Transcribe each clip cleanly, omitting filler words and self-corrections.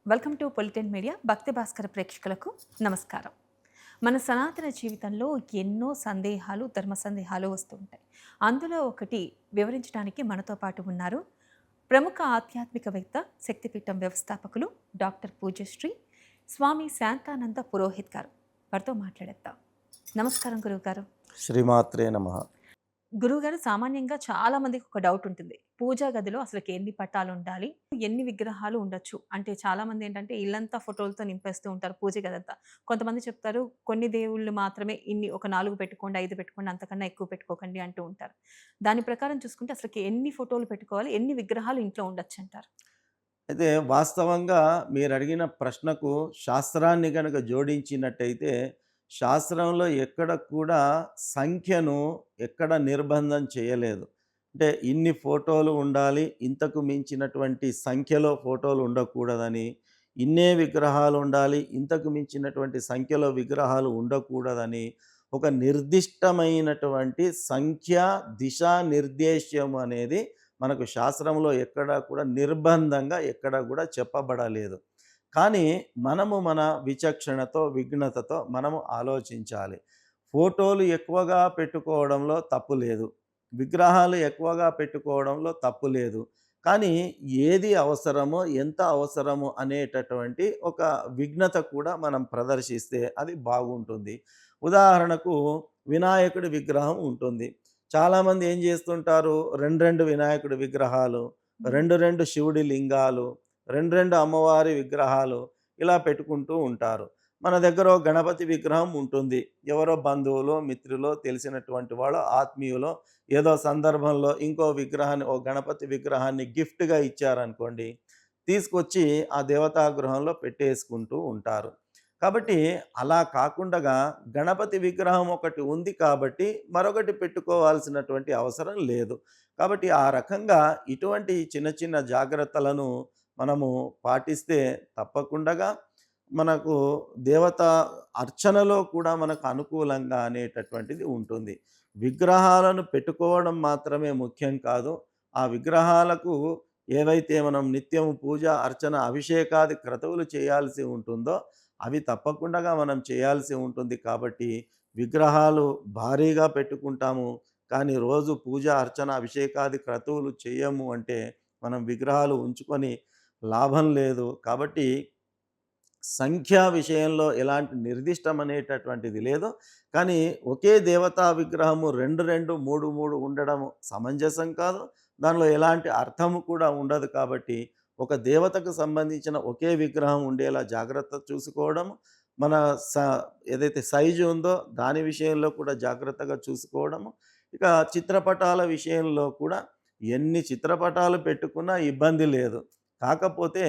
Welcome to పొలిటెన్ media. భక్తి భాస్కర ప్రేక్షకులకు నమస్కారం. మన సనాతన జీవితంలో ఎన్నో సందేహాలు, ధర్మ సందేహాలు వస్తూ ఉంటాయి. అందులో ఒకటి వివరించడానికి మనతో పాటు ఉన్నారు ప్రముఖ ఆధ్యాత్మికవేత్త, శక్తిపీఠం వ్యవస్థాపకులు డాక్టర్ పూజ్యశ్రీ స్వామి శాంతానంద పురోహిత్ గారు. వారితో మాట్లాడేద్దాం. నమస్కారం గురువుగారు. శ్రీమాత్రే నమః. గురువుగారు, సామాన్యంగా చాలా మందికి ఒక డౌట్ ఉంటుంది. పూజా గదిలో అసలుకి ఎన్ని పటాలు ఉండాలి? ఎన్ని విగ్రహాలు ఉండొచ్చు? అంటే చాలా మంది ఏంటంటే ఇల్లంతా ఫోటోలతో నింపేస్తూ ఉంటారు పూజ గదంతా. కొంతమంది చెప్తారు కొన్ని దేవుళ్ళు మాత్రమే ఇన్ని ఒక 4 పెట్టుకోండి, 5 పెట్టుకోండి, అంతకన్నా ఎక్కువ పెట్టుకోకండి అంటూ ఉంటారు. దాని ప్రకారం చూసుకుంటే అసలుకి ఎన్ని ఫోటోలు పెట్టుకోవాలి? ఎన్ని విగ్రహాలు ఇంట్లో ఉండొచ్చంటారు? అయితే వాస్తవంగా మీరడిగిన ప్రశ్నకు శాస్త్రాన్ని గనక జోడించినట్టయితే, శాస్త్రంలో ఎక్కడ కూడా సంఖ్యను ఎక్కడ నిర్బంధం చేయలేదు. అంటే ఇన్ని ఫోటోలు ఉండాలి, ఇంతకు మించినటువంటి సంఖ్యలో ఫోటోలు ఉండకూడదని, ఇన్నే విగ్రహాలు ఉండాలి, ఇంతకు మించినటువంటి సంఖ్యలో విగ్రహాలు ఉండకూడదని, ఒక నిర్దిష్టమైనటువంటి సంఖ్య, దిశానిర్దేశం అనేది మనకు శాస్త్రంలో ఎక్కడా కూడా నిర్బంధంగా ఎక్కడా కూడా చెప్పబడలేదు. కానీ మనము మన విచక్షణతో, విఘ్నతతో మనము ఆలోచించాలి. ఫోటోలు ఎక్కువగా పెట్టుకోవడంలో తప్పు లేదు. విగ్రహాలు ఎక్కువగా పెట్టుకోవడంలో తప్పు లేదు. కానీ ఏది అవసరమో, ఎంత అవసరమో అనేటటువంటి ఒక విఘ్నత కూడా మనం ప్రదర్శిస్తే అది బాగుంటుంది. ఉదాహరణకు వినాయకుడి విగ్రహం ఉంటుంది. చాలామంది ఏం చేస్తుంటారు, 2 వినాయకుడి విగ్రహాలు, 2 శివుడి లింగాలు, 2 అమ్మవారి విగ్రహాలు ఇలా పెట్టుకుంటూ ఉంటారు. మన దగ్గర ఓ గణపతి విగ్రహం ఉంటుంది. ఎవరో బంధువులో, మిత్రులో, తెలిసినటువంటి వాళ్ళో, ఆత్మీయులో ఏదో సందర్భంలో ఇంకో విగ్రహాన్ని, ఓ గణపతి విగ్రహాన్ని గిఫ్ట్‌గా ఇచ్చారనుకోండి, తీసుకొచ్చి ఆ దేవతా గృహంలో పెట్టేసుకుంటూ ఉంటారు. కాబట్టి అలా కాకుండగా గణపతి విగ్రహం ఒకటి ఉంది కాబట్టి మరొకటి పెట్టుకోవాల్సినటువంటి అవసరం లేదు. కాబట్టి ఆ రకంగా ఇటువంటి చిన్న చిన్న జాగ్రత్తలను మనము పాటిస్తే తప్పకుండగా మనకు దేవతా అర్చనలో కూడా మనకు అనుకూలంగా అనేటటువంటిది ఉంటుంది. విగ్రహాలను పెట్టుకోవడం మాత్రమే ముఖ్యం కాదు. ఆ విగ్రహాలకు ఏవైతే మనం నిత్యము పూజ, అర్చన, అభిషేకాది క్రతువులు చేయాల్సి ఉంటుందో అవి తప్పకుండా మనం చేయాల్సి ఉంటుంది. కాబట్టి విగ్రహాలు భారీగా పెట్టుకుంటాము. కానీ రోజు పూజ, అర్చన, అభిషేకాది క్రతువులు చేయము అంటే మనం విగ్రహాలు ఉంచుకొని లాభం లేదు. కాబట్టి సంఖ్యా విషయంలో ఎలాంటి నిర్దిష్టమనేటటువంటిది లేదు. కానీ ఒకే దేవతా విగ్రహము 2, 2, 3, 3 ఉండడం సమంజసం కాదు. దానిలో ఎలాంటి అర్థము కూడా ఉండదు. కాబట్టి ఒక దేవతకు సంబంధించిన ఒకే విగ్రహం ఉండేలా జాగ్రత్త చూసుకోవడం, మన స ఏదైతే సైజు ఉందో దాని విషయంలో కూడా జాగ్రత్తగా చూసుకోవడము. ఇక చిత్రపటాల విషయంలో కూడా ఎన్ని చిత్రపటాలు పెట్టుకున్నా ఇబ్బంది లేదు. కాకపోతే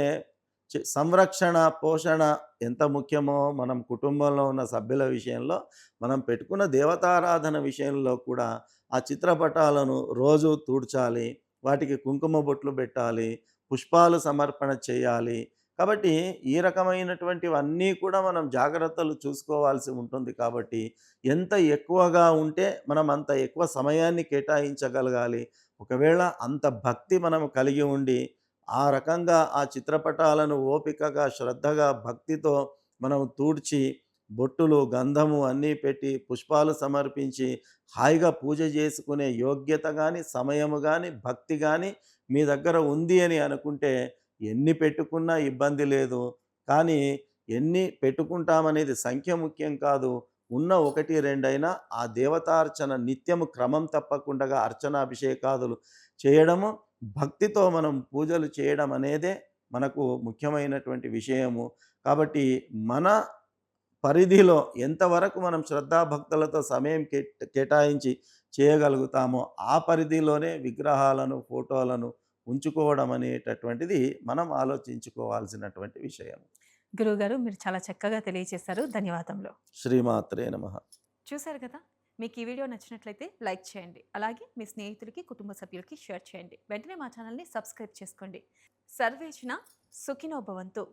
సంరక్షణ, పోషణ ఎంత ముఖ్యమో మనం కుటుంబంలో ఉన్న సభ్యుల విషయంలో, మనం పెట్టుకున్న దేవతారాధన విషయంలో కూడా ఆ చిత్రపటాలను రోజు తుడ్చాలి. వాటికి కుంకుమ బొట్లు పెట్టాలి. పుష్పాలు సమర్పణ చేయాలి. కాబట్టి ఈ రకమైనటువంటివన్నీ కూడా మనం జాగ్రత్తలు చూసుకోవాల్సి ఉంటుంది. కాబట్టి ఎంత ఎక్కువగా ఉంటే మనం అంత ఎక్కువ సమయాన్ని కేటాయించగలగాలి. ఒకవేళ అంత భక్తి మనం కలిగి ఉండి ఆ రకంగా ఆ చిత్రపటాలను ఓపికగా, శ్రద్ధగా, భక్తితో మనం తూడ్చి, బొట్టులు, గంధము అన్నీ పెట్టి, పుష్పాలు సమర్పించి, హాయిగా పూజ చేసుకునే యోగ్యత గాని, సమయము గాని, భక్తి గాని మీ దగ్గర ఉంది అని అనుకుంటే, ఎన్ని పెట్టుకున్నా ఇబ్బంది లేదు. కానీ ఎన్ని పెట్టుకుంటామనేది సంఖ్య ముఖ్యం కాదు. ఉన్న 1, 2 అయినా ఆ దేవతార్చన నిత్యము క్రమం తప్పకుండగా అర్చనాభిషేకాదులు చేయడము, భక్తితో మనం పూజలు చేయడం అనేదే మనకు ముఖ్యమైనటువంటి విషయము. కాబట్టి మన పరిధిలో ఎంతవరకు మనం శ్రద్ధాభక్తులతో సమయం కేటాయించి చేయగలుగుతామో ఆ పరిధిలోనే విగ్రహాలను, ఫోటోలను ఉంచుకోవడం అనేటటువంటిది మనం ఆలోచించుకోవాల్సినటువంటి విషయం. గురువుగారు, మీరు చాలా చక్కగా తెలియజేశారు. ధన్యవాదములు. శ్రీమాత్రే నమః. చూశారు కదా! మీకు ఈ వీడియో నచ్చినట్లయితే లైక్ చేయండి. అలాగే మీ స్నేహితులకి, కుటుంబ సభ్యులకి షేర్ చేయండి. వెంటనే మా ఛానల్‌ని సబ్స్క్రైబ్ చేసుకోండి. సర్వేజన సుఖినో భవంతు.